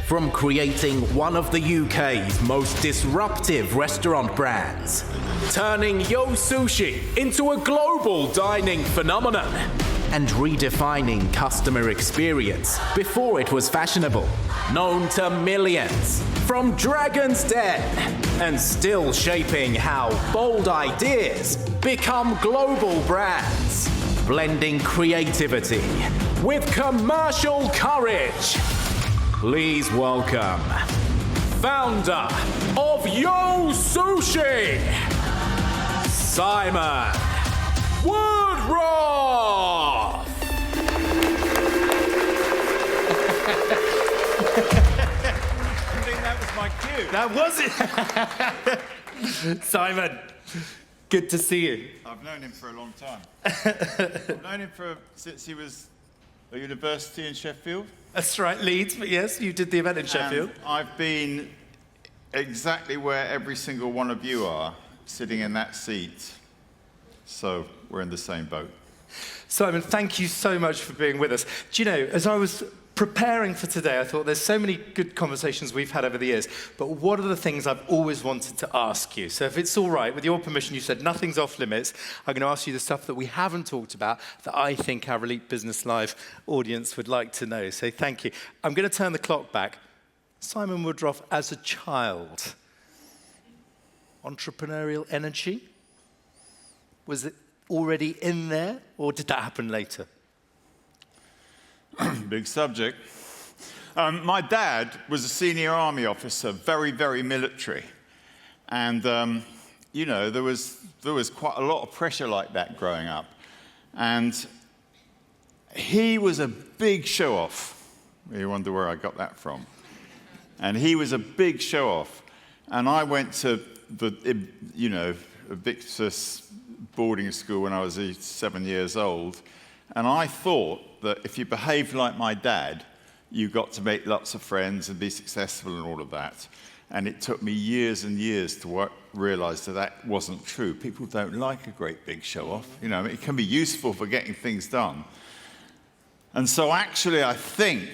From creating one of the UK's most disruptive restaurant brands, turning Yo Sushi into a global dining phenomenon, and redefining customer experience before it was fashionable, known to millions, from Dragon's Den, and still shaping how bold ideas become global brands, blending creativity with commercial courage. Please welcome founder of Yo Sushi, Simon Woodroffe. I think that was my cue. That was it. Simon, good to see you. I've known him for a long time. I've known him since he was at university in Sheffield. That's right, Leeds, but yes, you did the event in Sheffield. And I've been exactly where every single one of you are, sitting in that seat. So we're in the same boat. Simon, thank you so much for being with us. Do you know, as I was preparing for today, I thought there's so many good conversations we've had over the years, but what are the things I've always wanted to ask you? So if it's all right, with your permission, you said nothing's off limits. I'm going to ask you the stuff that we haven't talked about that I think our Elite Business Live audience would like to know. So thank you. I'm going to turn the clock back. Simon Woodroffe, as a child, entrepreneurial energy? Was it already in there, or did that happen later? Big subject. My dad was a senior army officer, very, very military. And, you know, there was quite a lot of pressure like that growing up. And he was a big show-off. You wonder where I got that from. And he was a big show-off. And I went to the, you know, Victus boarding school when I was 7 years old. And I thought that if you behaved like my dad, you got to make lots of friends and be successful and all of that. And it took me years and years to realize that that wasn't true. People don't like a great big show-off. You know, it can be useful for getting things done. And so actually, I think,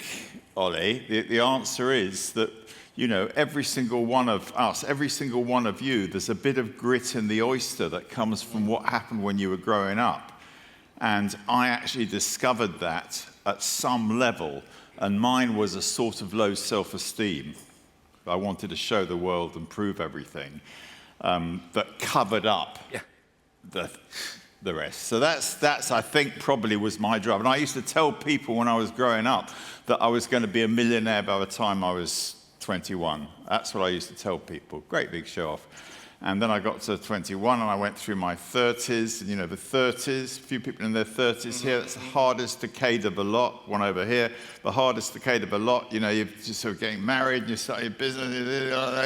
Ollie, the answer is that, you know, every single one of us, every single one of you, there's a bit of grit in the oyster that comes from what happened when you were growing up. And I actually discovered that at some level, and mine was a sort of low self-esteem. I wanted to show the world and prove everything that covered up the rest. So that's I think probably was my drive. And I used to tell people when I was growing up that I was going to be a millionaire by the time I was 21. That's what I used to tell people. Great big show off. And then I got to 21 and I went through my 30s. And, you know, the 30s, a few people in their 30s here, that's the hardest decade of a lot. One over here, the hardest decade of a lot. You know, you're just sort of getting married and you start your business,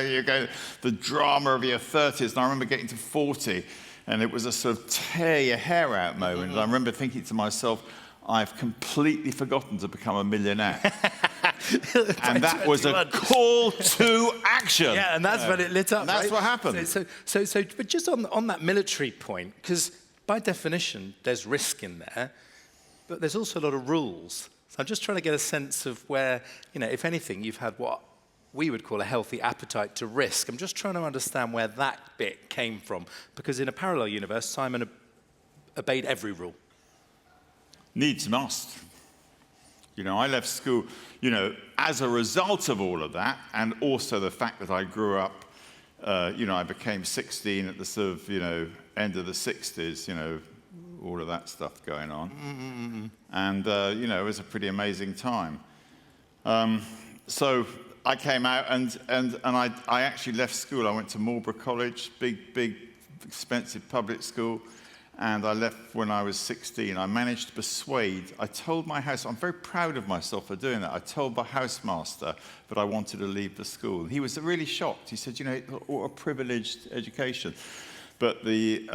you're going, the drama of your 30s. And I remember getting to 40 and it was a sort of tear your hair out moment. And I remember thinking to myself, I've completely forgotten to become a millionaire. And that was a call to action. Yeah, and that's when it lit up, and that's right? what happened. But just on that military point, because by definition, there's risk in there, but there's also a lot of rules. So I'm just trying to get a sense of where, you know, if anything, you've had what we would call a healthy appetite to risk. I'm just trying to understand where that bit came from, because in a parallel universe, Simon obeyed every rule. Needs must. You know, I left school, you know, as a result of all of that, and also the fact that I grew up, you know, I became 16 at the sort of, you know, end of the 60s, you know, all of that stuff going on. And, you know, it was a pretty amazing time. So I came out and I actually left school. I went to Marlborough College, big, expensive public school. And I left when I was 16. I managed to persuade, I told my house, I'm very proud of myself for doing that. I told my housemaster that I wanted to leave the school. He was really shocked. He said, you know, what a privileged education. But the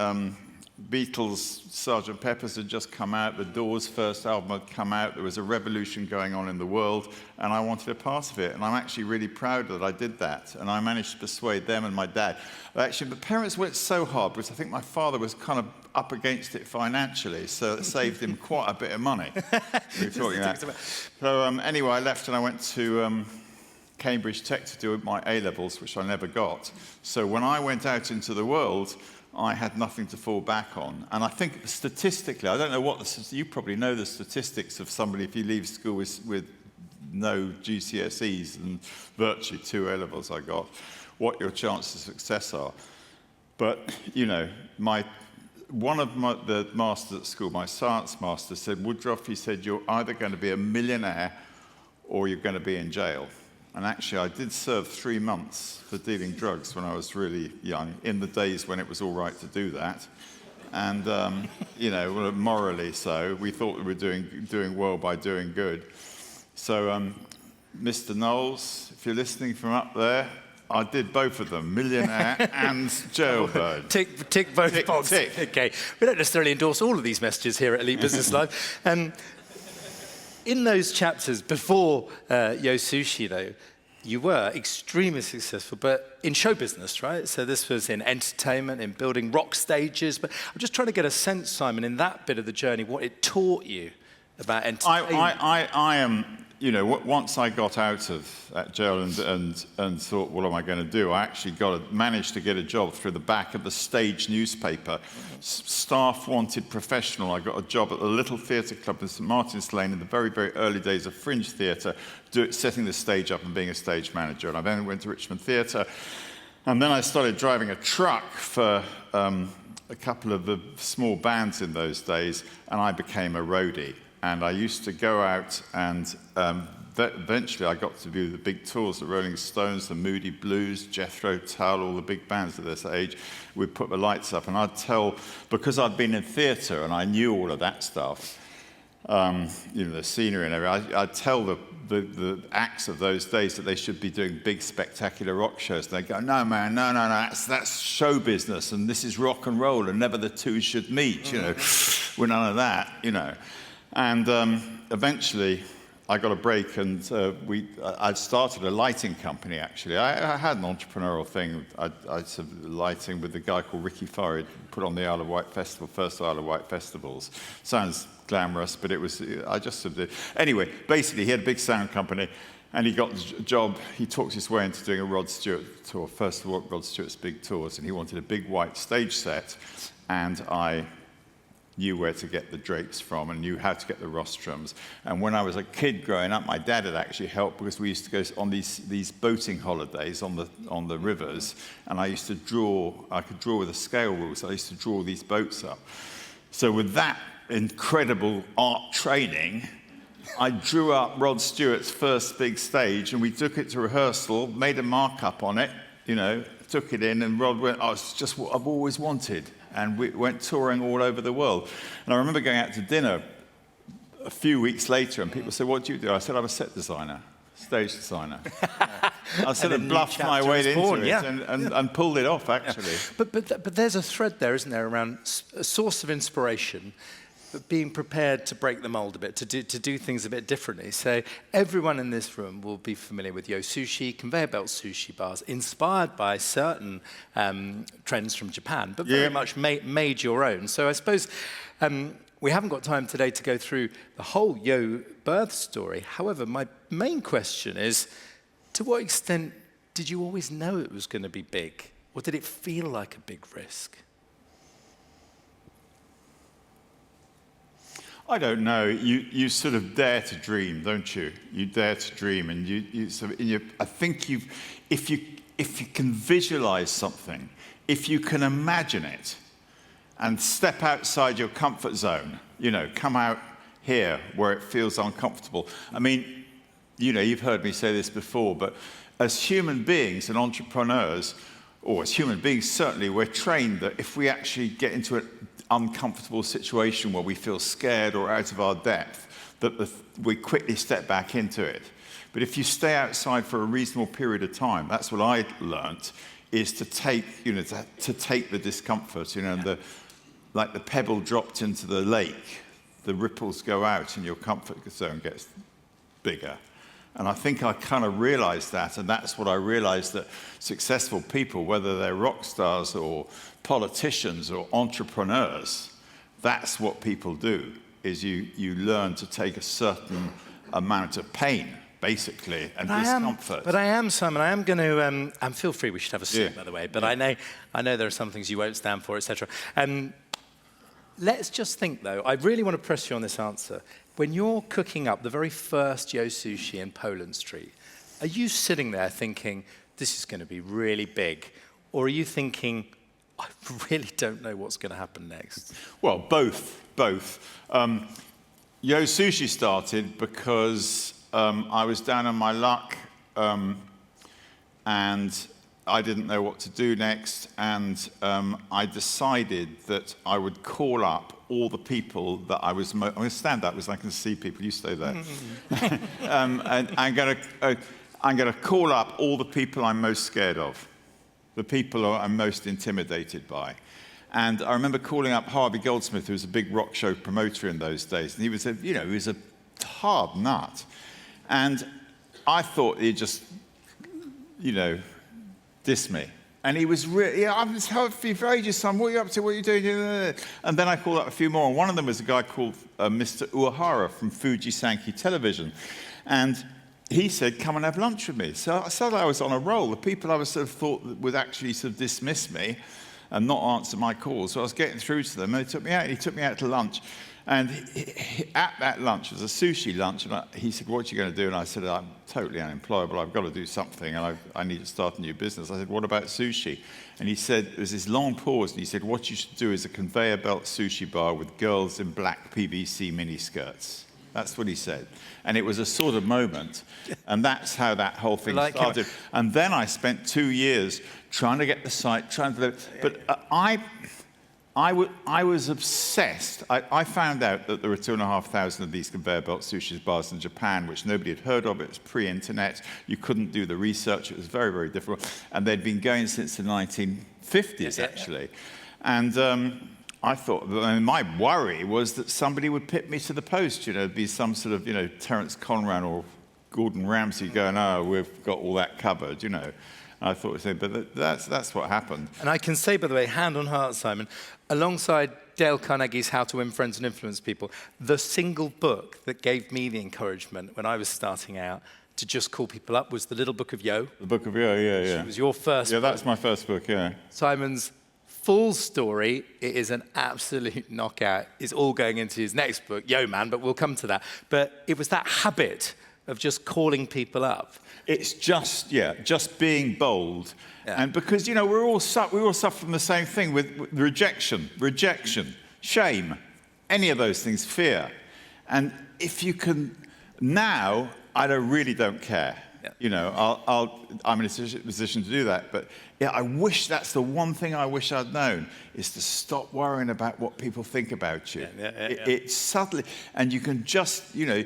Beatles' Sgt. Pepper's had just come out. The Doors' first album had come out. There was a revolution going on in the world, and I wanted a part of it. And I'm actually really proud that I did that. And I managed to persuade them and my dad. Actually, the parents worked so hard because I think my father was kind of up against it financially, so it saved him quite a bit of money. We were talking that. So anyway, I left and I went to Cambridge Tech to do my A-levels, which I never got. So when I went out into the world, I had nothing to fall back on. And I think statistically, I don't know what, you probably know the statistics of somebody if you leave school with no GCSEs and virtually 2 A-levels I got, what your chances of success are. But, you know, one of the masters at school, my science master, said, Woodroffe, he said, you're either going to be a millionaire or you're going to be in jail. And actually, I did serve 3 months for dealing drugs when I was really young, in the days when it was all right to do that. And, you know, morally so, we thought we were doing well by doing good. So, Mr. Knowles, if you're listening from up there, I did both of them, millionaire and jailbird. Tick both boxes. Okay. We don't necessarily endorse all of these messages here at Elite Business Live. In those chapters before Yo Sushi, though, you were extremely successful, but in show business, right? So this was in entertainment, in building rock stages. But I'm just trying to get a sense, Simon, in that bit of the journey, what it taught you about entertainment. I am, you know, once I got out of that jail and thought, what am I going to do? I actually managed to get a job through the back of the Stage newspaper. Staff wanted professional. I got a job at the Little Theatre Club in St Martin's Lane in the very, very early days of Fringe Theatre, setting the stage up and being a stage manager. And I then went to Richmond Theatre. And then I started driving a truck for a couple of the small bands in those days, and I became a roadie. And I used to go out and eventually I got to do the big tours, the Rolling Stones, the Moody Blues, Jethro Tull, all the big bands of this age. We'd put the lights up and I'd tell, because I'd been in theatre and I knew all of that stuff, you know, the scenery and everything, I'd tell the acts of those days that they should be doing big, spectacular rock shows. They'd go, no, man, no, that's show business and this is rock and roll and never the two should meet, you know. We're none of that, you know. And eventually, I got a break, and I'd started a lighting company, actually. I had an entrepreneurial thing. I sort of lighting with a guy called Ricky Farid, put on the Isle of Wight Festival, first Isle of Wight Festivals. Sounds glamorous, but it was, I just sort of did. Anyway, basically, he had a big sound company, and he got the job. He talked his way into doing a Rod Stewart tour, first of all, Rod Stewart's big tours, and he wanted a big white stage set, and I knew where to get the drapes from and knew how to get the rostrums. And when I was a kid growing up, my dad had actually helped because we used to go on these boating holidays on the rivers, and I used to draw. I could draw with a scale rule, so I used to draw these boats up. So with that incredible art training, I drew up Rod Stewart's first big stage, and we took it to rehearsal, made a markup on it, you know, took it in, and Rod went, "Oh, it's just what I've always wanted." And we went touring all over the world. And I remember going out to dinner a few weeks later, and people said, "What do you do?" I said, "I'm a set designer, stage designer." I sort of bluffed my way into it and pulled it off, actually. Yeah. But there's a thread there, isn't there, around a source of inspiration, but being prepared to break the mold a bit, to do things a bit differently. So everyone in this room will be familiar with Yo Sushi, conveyor belt sushi bars, inspired by certain trends from Japan, but very much made your own. So I suppose we haven't got time today to go through the whole Yo birth story. However, my main question is, to what extent did you always know it was going to be big? Or did it feel like a big risk? I don't know. You sort of dare to dream, don't you? You dare to dream, and you sort of, I think if you can visualize something, if you can imagine it, and step outside your comfort zone, you know, come out here where it feels uncomfortable. I mean, you know, you've heard me say this before, but as human beings and entrepreneurs, or as human beings certainly, we're trained that if we actually get into an uncomfortable situation where we feel scared or out of our depth, that we quickly step back into it. But if you stay outside for a reasonable period of time, that's what I learnt, is to take, you know, to take the discomfort, you know, and like the pebble dropped into the lake, the ripples go out and your comfort zone gets bigger. And I think I kind of realized that, and that's what I realized, that successful people, whether they're rock stars or politicians or entrepreneurs, that's what people do, is you learn to take a certain amount of pain, basically, and discomfort. But I am, Simon, I am going to, and feel free, we should have a seat, Yeah. by the way, but I know there are some things you won't stand for, etc. Let's just think, though, I really want to press you on this answer. When you're cooking up the very first Yo Sushi in Poland Street, are you sitting there thinking, this is going to be really big? Or are you thinking, I really don't know what's going to happen next? Well, both. Yo Sushi started because I was down on my luck and I didn't know what to do next, and I decided that I would call up all the people that I was... I'm going to stand up because I can see people. You stay there. And I'm going to call up all the people I'm most scared of, the people I'm most intimidated by. And I remember calling up Harvey Goldsmith, who was a big rock show promoter in those days, and he was a hard nut. And I thought he'd just, diss me. And he was really, I've been helping you for ages, son. What are you up to? What are you doing? And then I called up a few more. And one of them was a guy called Mr. Uehara from Fuji Sankey Television. And he said, come and have lunch with me. So suddenly I was on a roll. The people I was sort of thought would actually sort of dismiss me and not answer my calls. So I was getting through to them. And they took me out. He took me out to lunch. And at that lunch, it was a sushi lunch, and he said, what are you going to do? And I said, I'm totally unemployable. I've got to do something, and I need to start a new business. I said, what about sushi? And he said, there was this long pause, and he said, what you should do is a conveyor belt sushi bar with girls in black PVC miniskirts. That's what he said. And it was a sort of moment, and that's how that whole thing started. And then I spent 2 years trying to get the site, but I was obsessed. I found out that there were 2,500 of these conveyor belt sushi bars in Japan, which nobody had heard of. It was pre-internet. You couldn't do the research. It was very, very difficult. And they'd been going since the 1950s, actually. And I thought, my worry was that somebody would pit me to the post. There'd be some sort of, Terence Conran or Gordon Ramsay going, oh, we've got all that covered, I thought, but that's what happened. And I can say, by the way, hand on heart, Simon, alongside Dale Carnegie's How to Win Friends and Influence People, the single book that gave me the encouragement when I was starting out to just call people up was The Little Book of Yo. The Book of Yo, yeah. It was your first book. Yeah, that's my first book, yeah. Simon's full story, it is an absolute knockout. It's all going into his next book, Yo Man, but we'll come to that. But it was that habit of just calling people up. It's just being bold. Yeah. And because, we all suffer from the same thing with rejection, shame, any of those things, fear. And if you can, now, I really don't care. Yeah. I'm in a position to do that. But yeah, I wish that's the one thing I wish I'd known, is to stop worrying about what people think about you. It's subtly, and you can just, you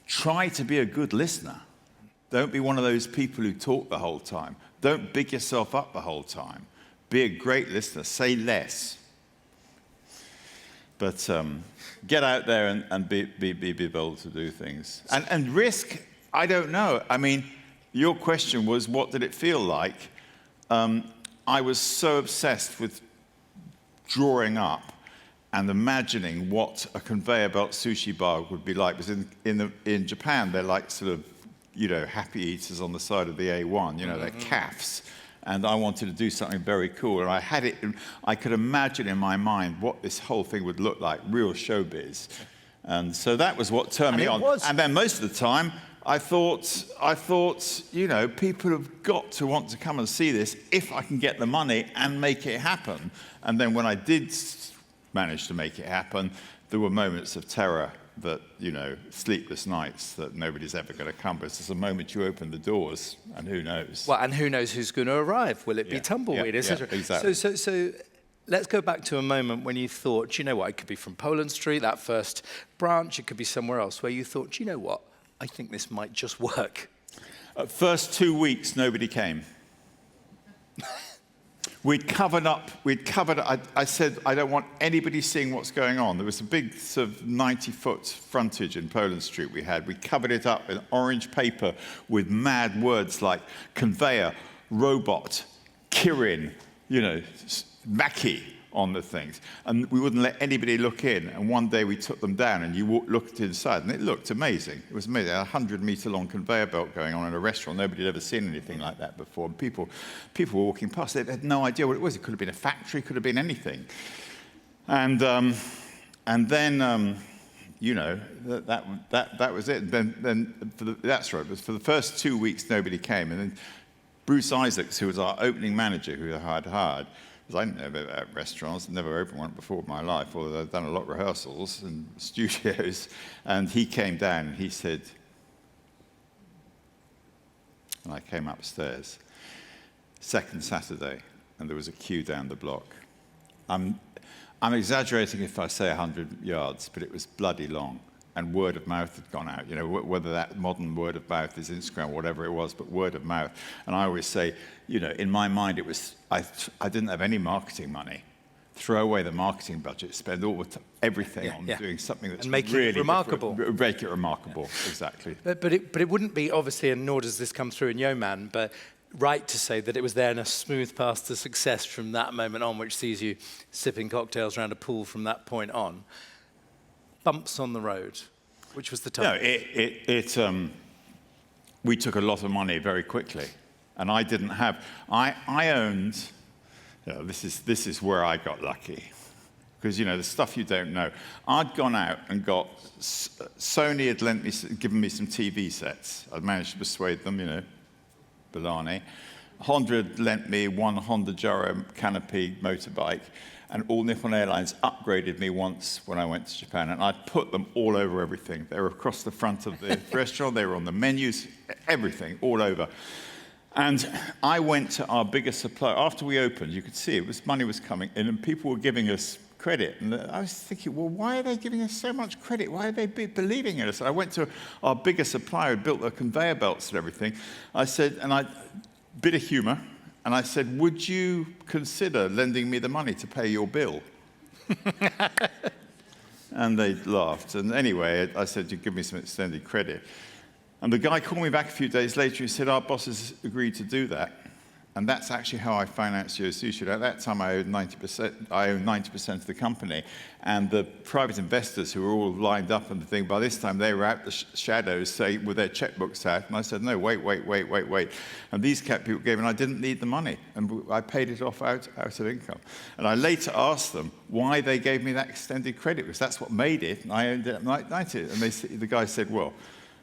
try to be a good listener. Don't be one of those people who talk the whole time. Don't big yourself up the whole time. Be a great listener. Say less. But get out there and be bold to do things. And risk, I don't know. I mean, your question was, what did it feel like? I was so obsessed with drawing up and imagining what a conveyor belt sushi bar would be like. Because in Japan, they're like sort of, happy eaters on the side of the A1, they're calves. And I wanted to do something very cool. And I had it, I could imagine in my mind what this whole thing would look like, real showbiz. And so that was what turned me on. And then most of the time, I thought, people have got to want to come and see this if I can get the money and make it happen. And then when I did manage to make it happen, there were moments of terror that, sleepless nights that nobody's ever going to come. But it's just a moment you open the doors, and who knows? Well, and who knows who's going to arrive? Will it be Tumbleweed, etc.? Yeah, exactly. So let's go back to a moment when you thought, do you know what? It could be from Poland Street, that first branch. It could be somewhere else where you thought, do you know what? I think this might just work. First 2 weeks, nobody came. We'd covered up. I said, I don't want anybody seeing what's going on. There was a big sort of 90-foot frontage in Poland Street we had. We covered it up in orange paper with mad words like conveyor, robot, Kirin, Mackie, on the things. And we wouldn't let anybody look in. And one day we took them down and you looked inside and it looked amazing. It was amazing. A 100-meter long conveyor belt going on in a restaurant. Nobody had ever seen anything like that before. And people were walking past. They had no idea what it was. It could have been a factory, it could have been anything. And then, you know, that was it. That's right. But for the first 2 weeks, nobody came. And then Bruce Isaacs, who was our opening manager, who I had hired, because I didn't know about restaurants, I'd never opened one before in my life, although I'd done a lot of rehearsals and studios. And he came down and he said, and I came upstairs, second Saturday, and there was a queue down the block. I'm exaggerating if I say 100 yards, but it was bloody long. And word of mouth had gone out, you know, whether that modern word of mouth is Instagram, whatever it was, but word of mouth. And I always say, you know, in my mind, it was, I didn't have any marketing money. Throw away the marketing budget, spend everything on doing something that's and make really it remarkable. Make it remarkable, exactly. But it wouldn't be, obviously, and nor does this come through in Yeoman, but right to say that it was then a smooth path to success from that moment on, which sees you sipping cocktails around a pool from that point on. Bumps on the road, which was the time. No, we took a lot of money very quickly, and I didn't have. I owned. You know, this is where I got lucky, because you know the stuff you don't know. I'd gone out and got Sony had given me some TV sets. I'd managed to persuade them, you know, Bellani. Honda had lent me one Honda Gyro canopy motorbike. And All Nippon Airlines upgraded me once when I went to Japan, and I put them all over everything. They were across the front of the restaurant, they were on the menus, everything, all over. And I went to our biggest supplier. After we opened, you could see money was coming in, and people were giving us credit. And I was thinking, well, why are they giving us so much credit? Why are they believing in us? And I went to our biggest supplier who built the conveyor belts and everything. I said, and I, bit of humor, and I said, would you consider lending me the money to pay your bill? And they laughed. And anyway, I said, you give me some extended credit. And the guy called me back a few days later. He said, our bosses agreed to do that. And that's actually how I financed Yo Sushi. At that time, I owned 90% of the company. And the private investors who were all lined up and the thing, by this time, they were out the shadows, say, with their checkbooks out. And I said, no, wait. And these people gave, and I didn't need the money. And I paid it off out of income. And I later asked them why they gave me that extended credit, because that's what made it. And I owned it at 90. And the guy said, well,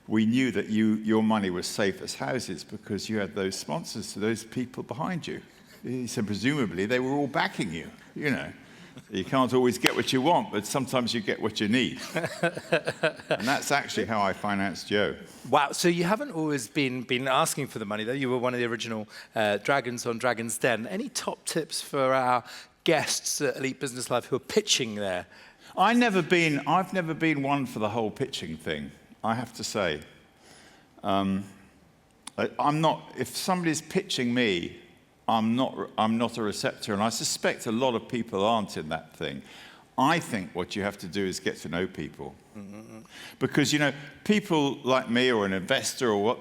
we knew that your money was safe as houses because you had those sponsors, those people behind you. He said, presumably, they were all backing you, you know. You can't always get what you want, but sometimes you get what you need. And that's actually how I financed Yo. Wow, so you haven't always been asking for the money, though. You were one of the original dragons on Dragon's Den. Any top tips for our guests at Elite Business Live who are pitching there? I've never been one for the whole pitching thing, I have to say. I'm not, if somebody's pitching me, I'm not a receptor, and I suspect a lot of people aren't in that thing. I think what you have to do is get to know people. Mm-hmm. Because, you know, people like me or an investor or what,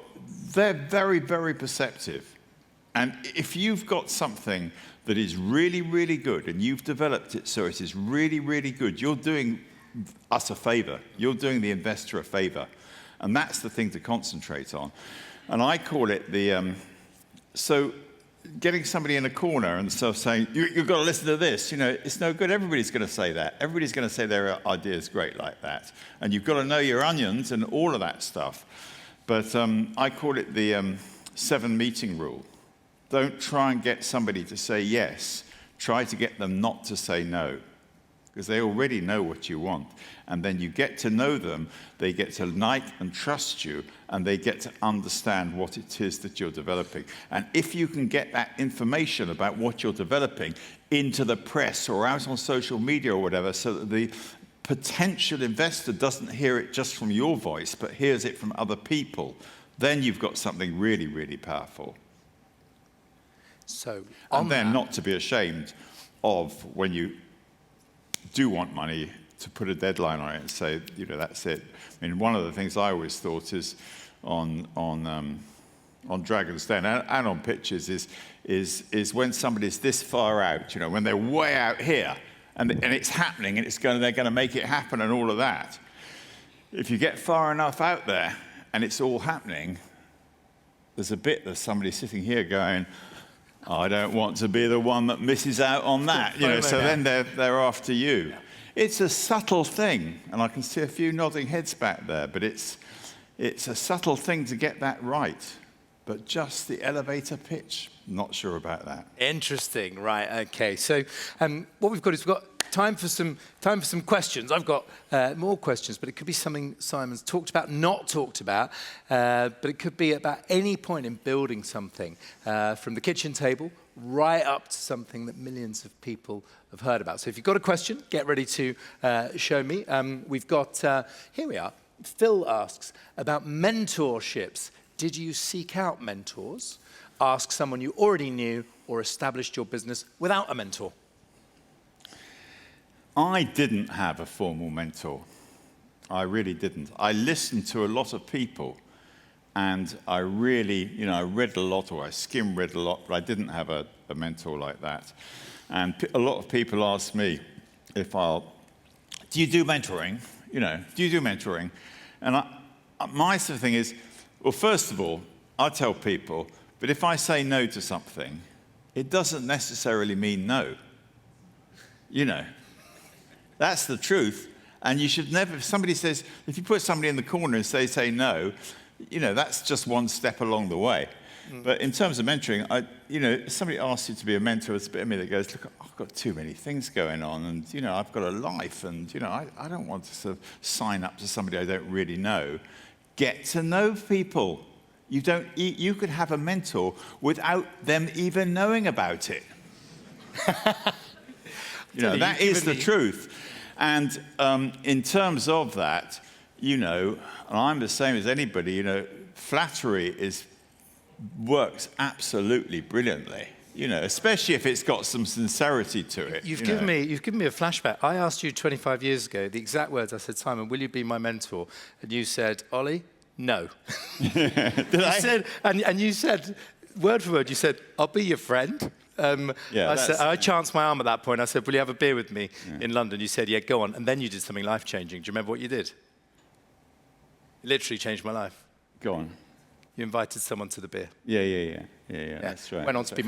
they're very, very perceptive. And if you've got something that is really, really good and you've developed it so it is really, really good, you're doing us a favor. You're doing the investor a favor. And that's the thing to concentrate on. And I call it the, so getting somebody in a corner and sort of saying, you've got to listen to this, you know, it's no good. Everybody's going to say that. Everybody's going to say their idea is great like that. And you've got to know your onions and all of that stuff. But I call it the 7 meeting rule. Don't try and get somebody to say yes. Try to get them not to say no, because they already know what you want. And then you get to know them, they get to like and trust you, and they get to understand what it is that you're developing. And if you can get that information about what you're developing into the press or out on social media or whatever, so that the potential investor doesn't hear it just from your voice, but hears it from other people, then you've got something really, really powerful. So, and then not to be ashamed of when you do want money to put a deadline on it and say, you know, that's it. I mean, one of the things I always thought is on Dragon's Den and on pitches is when somebody's this far out, you know, when they're way out here, and it's happening, and they're going to make it happen and all of that. If you get far enough out there and it's all happening, there's a bit of somebody sitting here going, I don't want to be the one that misses out on that. You know, so then they're after you. Yeah. It's a subtle thing, and I can see a few nodding heads back there, but it's a subtle thing to get that right. But just the elevator pitch, not sure about that. Interesting, right? Okay. So what we've got is we've got time for some questions. I've got more questions, but it could be something Simon's talked about, not talked about, but it could be about any point in building something, from the kitchen table right up to something that millions of people have heard about. So if you've got a question, get ready to show me. We've got, here we are. Phil asks about mentorships. Did you seek out mentors, ask someone you already knew, or established your business without a mentor? I didn't have a formal mentor. I really didn't. I listened to a lot of people, and I really, you know, I read a lot, or I skim-read a lot, but I didn't have a mentor like that. And a lot of people ask me do you do mentoring? You know, do you do mentoring? And my sort of thing is, well, first of all, I tell people, but if I say no to something, it doesn't necessarily mean no. You know, that's the truth. And you should never, if somebody says, if you put somebody in the corner and say no, you know, that's just one step along the way. But in terms of mentoring, you know, if somebody asks you to be a mentor, it's a bit of me that goes, look, I've got too many things going on, and, you know, I've got a life, and, you know, I don't want to sort of sign up to somebody I don't really know. Get to know people. You could have a mentor without them even knowing about it. You know, that is the truth. And in terms of that, you know, and I'm the same as anybody, you know, flattery works absolutely brilliantly, you know, especially if it's got some sincerity to it. You've given me a flashback. I asked you 25 years ago, the exact words, I said, Simon, will you be my mentor? And you said, Ollie, no. Did I? And you said, word for word, you said, I'll be your friend. I chanced my arm at that point. I said, will you have a beer with me in London? You said, yeah, go on. And then you did something life-changing. Do you remember what you did? It literally changed my life. Go on. You invited someone to the beer. Yeah, that's right. Went on to be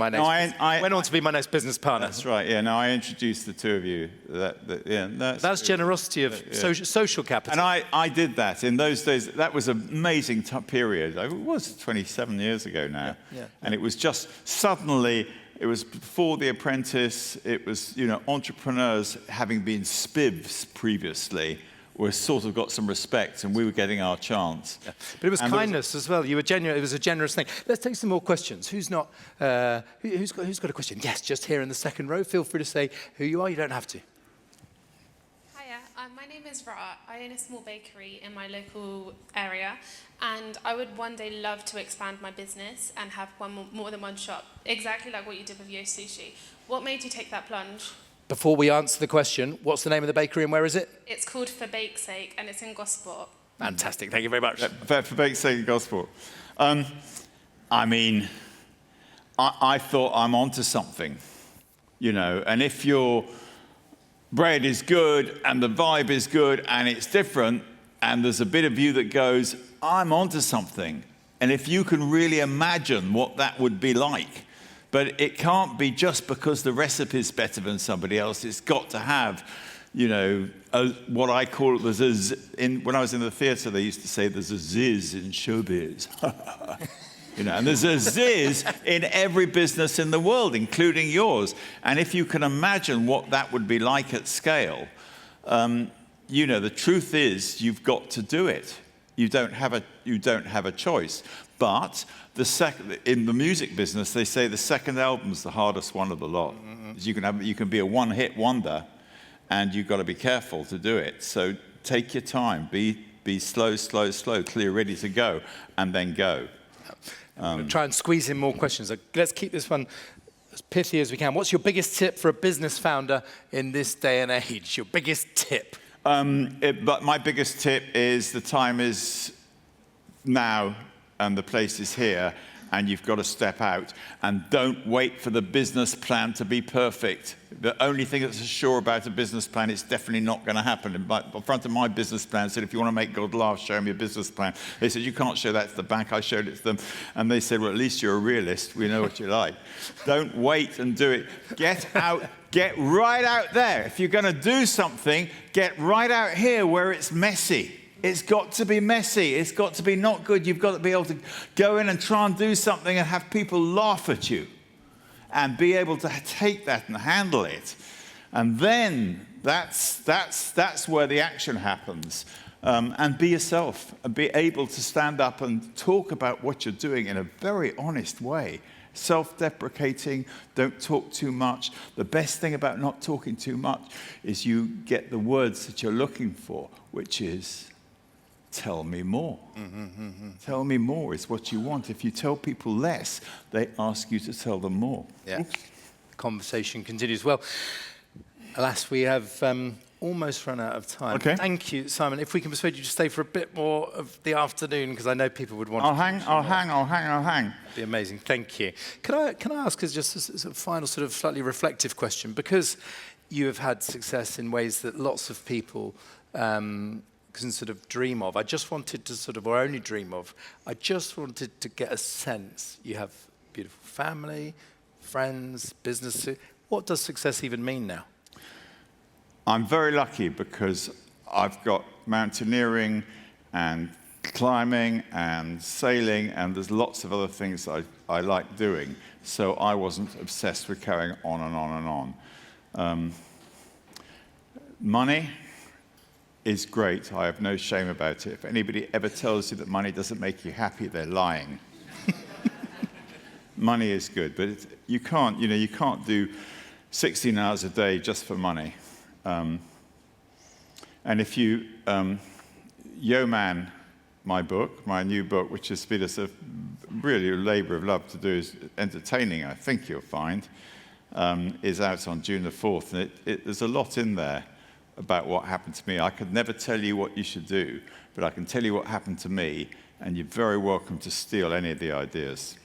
my next business partner. That's right, yeah. No, I introduced the two of you. That's generosity of social capital. And I did that. In those days, that was an amazing period. It was 27 years ago now. Yeah. And it was just suddenly, it was before The Apprentice, it was, you know, entrepreneurs having been spivs previously, we sort of got some respect, and we were getting our chance. Yeah. But it was kindness as well. You were genuine. It was a generous thing. Let's take some more questions. Who's got a question? Yes, just here in the second row. Feel free to say who you are. You don't have to. Hiya, my name is Ra. I own a small bakery in my local area, and I would one day love to expand my business and have more than one shop, exactly like what you did with YO Sushi. What made you take that plunge? Before we answer the question, what's the name of the bakery and where is it? It's called For Bake's Sake, and it's in Gosport. Fantastic. Thank you very much. For Bake's Sake in Gosport. I mean, I thought I'm onto something, you know, and if your bread is good and the vibe is good and it's different and there's a bit of you that goes, I'm onto something. And if you can really imagine what that would be like, but it can't be just because the recipe's better than somebody else. It's got to have, you know, what I call it, when I was in the theatre, they used to say there's a ziz in showbiz. You know, and there's a ziz in every business in the world, including yours. And if you can imagine what that would be like at scale, you know, the truth is you've got to do it. You don't have a choice. But in the music business, they say the second album's the hardest one of the lot. Mm-hmm. You can be a one-hit wonder, and you've got to be careful to do it. So take your time. Be slow, clear, ready to go, and then go. Try and squeeze in more questions. Let's keep this one as pithy as we can. What's your biggest tip for a business founder in this day and age? Your biggest tip? But my biggest tip is the time is now. and the place is here, and you've got to step out. And don't wait for the business plan to be perfect. The only thing that's sure about a business plan, it's definitely not going to happen. In front of my business plan said, if you want to make God laugh, show me a business plan. They said, you can't show that to the bank. I showed it to them. And they said, well, at least you're a realist. We know what you like. Don't wait and do it. Get out. Get right out there. If you're going to do something, get right out here where it's messy. It's got to be messy. It's got to be not good. You've got to be able to go in and try and do something and have people laugh at you and be able to take that and handle it. And then that's where the action happens. And be yourself and be able to stand up and talk about what you're doing in a very honest way. Self-deprecating, don't talk too much. The best thing about not talking too much is you get the words that you're looking for, which is, tell me more. Tell me more is what you want. If you tell people less, they ask you to tell them more. Yeah. The conversation continues. Well, alas, we have almost run out of time. Okay. Thank you, Simon. If we can persuade you to stay for a bit more of the afternoon, because I know people would want I'll hang. That'd be amazing. Thank you. Can I ask as just as a final sort of slightly reflective question, because you have had success in ways that lots of people can sort of dream of. I just wanted to sort of, or only dream of, I just wanted to get a sense. You have a beautiful family, friends, business. What does success even mean now? I'm very lucky because I've got mountaineering and climbing and sailing, and there's lots of other things I like doing. So I wasn't obsessed with carrying on and on and on. Money is great. I have no shame about it. If anybody ever tells you that money doesn't make you happy, they're lying. Money is good, but you can't do 16 hours a day just for money. And if you, Yo Man, my book, my new book, which has been a really a labour of love to do, is entertaining, I think you'll find, is out on June the 4th. And there's a lot in there about what happened to me. I could never tell you what you should do, but I can tell you what happened to me, and you're very welcome to steal any of the ideas.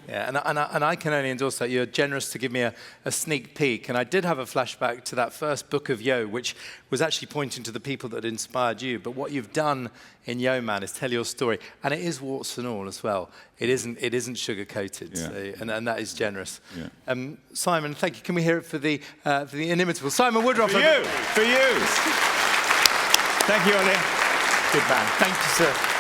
Yeah, and I can only endorse that. You're generous to give me a sneak peek. And I did have a flashback to that first book of Yo, which was actually pointing to the people that inspired you. But what you've done in Yo Man is tell your story. And it is warts and all as well. It isn't sugar-coated. Yeah. So, and that is generous. Yeah. Simon, thank you. Can we hear it for the inimitable Simon Woodroffe? For you. Thank you, Ollie. Good man. Thank you, sir.